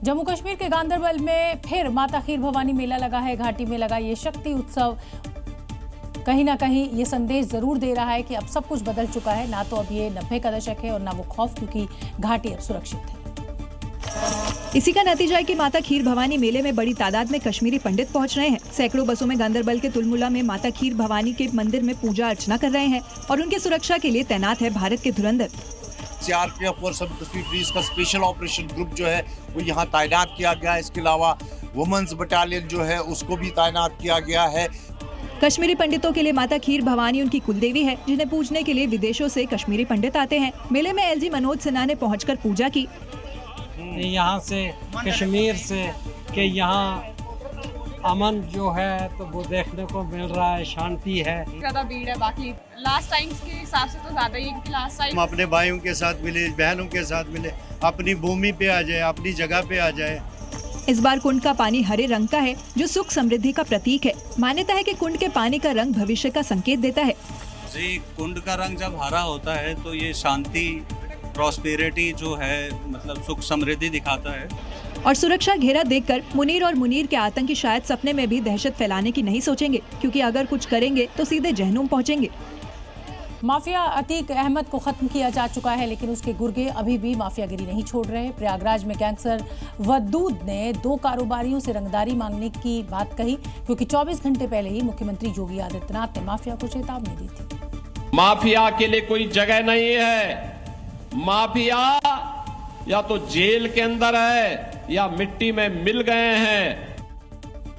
जम्मू कश्मीर के गांदरबल में फिर माता खीर भवानी मेला लगा है। घाटी में लगा ये शक्ति उत्सव कहीं ना कहीं ये संदेश जरूर दे रहा है कि अब सब कुछ बदल चुका है। ना तो अब ये 90 का दशक है और ना वो खौफ, क्योंकि घाटी अब सुरक्षित है। इसी का नतीजा है कि माता खीर भवानी मेले में बड़ी तादाद में कश्मीरी पंडित पहुंच रहे हैं। सैकड़ों बसों में गांदरबल के तुलमुला में माता खीर भवानी के मंदिर में पूजा अर्चना कर रहे हैं और उनकी सुरक्षा के लिए तैनात है भारत के धुरंधर। सीआरपीएफ और जम्मू कश्मीर पुलिस का स्पेशल ऑपरेशन ग्रुप जो है वो यहाँ तैनात किया गया है। इसके अलावा वुमेन्स बटालियन जो है उसको भी तैनात किया गया है। कश्मीरी पंडितों के लिए माता खीर भवानी उनकी कुलदेवी है, जिन्हें पूजने के लिए विदेशों से कश्मीरी पंडित आते हैं। मेले में एलजी मनोज सिन्हा ने पहुंचकर पूजा की। यहाँ से कश्मीर से कि यहाँ अमन जो है तो वो देखने को मिल रहा है, शांति है। ज्यादा भीड़ है, बाकी लास्ट टाइम के हिसाब से तो ज्यादा ही है, क्योंकि लास्ट टाइम हम अपने भाइयों के साथ मिले, बहनों के साथ मिले, अपनी भूमि पे आ जाए, अपनी जगह पे आ जाए। इस बार कुंड का पानी हरे रंग का है, जो सुख समृद्धि का प्रतीक है। मान्यता है कि कुंड के पानी का रंग भविष्य का संकेत देता है। जी, कुंड का रंग जब हरा होता है तो ये शांति, प्रॉस्पेरिटी जो है, मतलब सुख समृद्धि दिखाता है। और सुरक्षा घेरा देखकर मुनीर और मुनीर के आतंकी शायद सपने में भी दहशत फैलाने की नहीं सोचेंगे, क्योंकि अगर कुछ करेंगे तो सीधे जहन्नुम पहुंचेंगे। माफिया अतीक अहमद को खत्म किया जा चुका है, लेकिन उसके गुर्गे अभी भी माफियागिरी नहीं छोड़ रहे। प्रयागराज में गैंगस्टर वदूद ने 2 कारोबारियों से रंगदारी मांगने की बात कही, क्योंकि 24 घंटे पहले ही मुख्यमंत्री योगी आदित्यनाथ ने माफिया को चेतावनी दी थी। माफिया के लिए कोई जगह नहीं है। माफिया या तो जेल के अंदर है या मिट्टी में मिल गए हैं।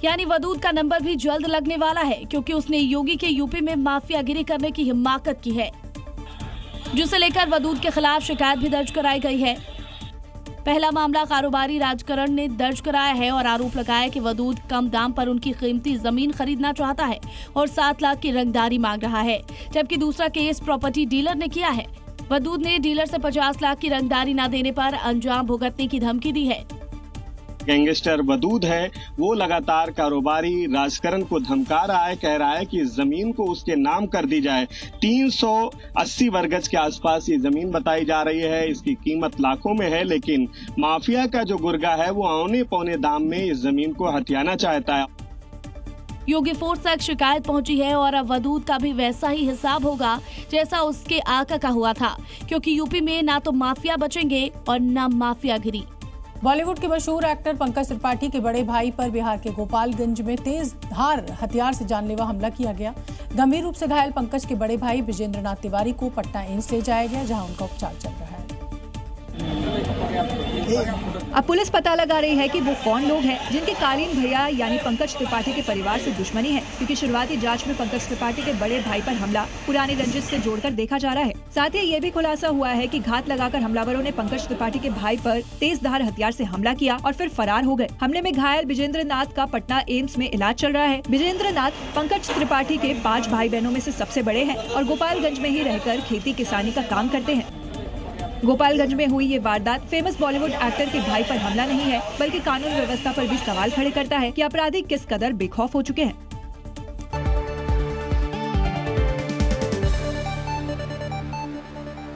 यानी वदूद का नंबर भी जल्द लगने वाला है, क्योंकि उसने योगी के यूपी में माफियागिरी करने की हिमाकत की है, जिसे लेकर वदूद के खिलाफ शिकायत भी दर्ज कराई गई है। पहला मामला कारोबारी राजकरण ने दर्ज कराया है और आरोप लगाया कि वदूद कम दाम पर उनकी कीमती जमीन खरीदना चाहता है और 7 लाख की रंगदारी मांग रहा है। जबकि दूसरा केस प्रॉपर्टी डीलर ने किया है। वदूद ने डीलर से 50 लाख की रंगदारी न देने पर अंजाम भुगतने की धमकी दी है। गैंगस्टर वदूद है, वो लगातार कारोबारी राजकरण को धमका रहा है, कह रहा है कि जमीन को उसके नाम कर दी जाए। 380 वर्ग गज के आसपास ये जमीन बताई जा रही है। इसकी कीमत लाखों में है, लेकिन माफिया का जो गुर्गा है वो औने पौने दाम में इस जमीन को हथियाना चाहता है। योगी फोर्स तक शिकायत पहुंची है और अब वदूद का भी वैसा ही हिसाब होगा जैसा उसके आका का हुआ था, क्योंकि यूपी में ना तो माफिया बचेंगे और ना माफियागिरी। बॉलीवुड के मशहूर एक्टर पंकज त्रिपाठी के बड़े भाई पर बिहार के गोपालगंज में तेज धार हथियार से जानलेवा हमला किया गया। गंभीर रूप से घायल पंकज के बड़े भाई विजेंद्र नाथ तिवारी को पटना एम्स ले जाया गया, जहां उनका उपचार चल रहा है। अब पुलिस पता लगा रही है कि वो कौन लोग हैं जिनके कालीन भैया यानी पंकज त्रिपाठी के परिवार से दुश्मनी है, क्योंकि शुरुआती जांच में पंकज त्रिपाठी के बड़े भाई पर हमला पुरानी रंजिश से जोड़कर देखा जा रहा है। साथ ही ये भी खुलासा हुआ है कि घात लगाकर हमलावरों ने पंकज त्रिपाठी के भाई पर तेज धार हथियार से हमला किया और फिर फरार हो गए। हमले में घायल विजेंद्र नाथ का पटना एम्स में इलाज चल रहा है। विजेंद्र नाथ पंकज त्रिपाठी के 5 भाई बहनों में से सबसे बड़े हैं और गोपालगंज में ही रहकर खेती किसानी का काम करते हैं। गोपालगंज में हुई ये वारदात फेमस बॉलीवुड एक्टर के भाई पर हमला नहीं है, बल्कि कानून व्यवस्था पर भी सवाल खड़े करता है कि अपराधी किस कदर बेखौफ हो चुके हैं।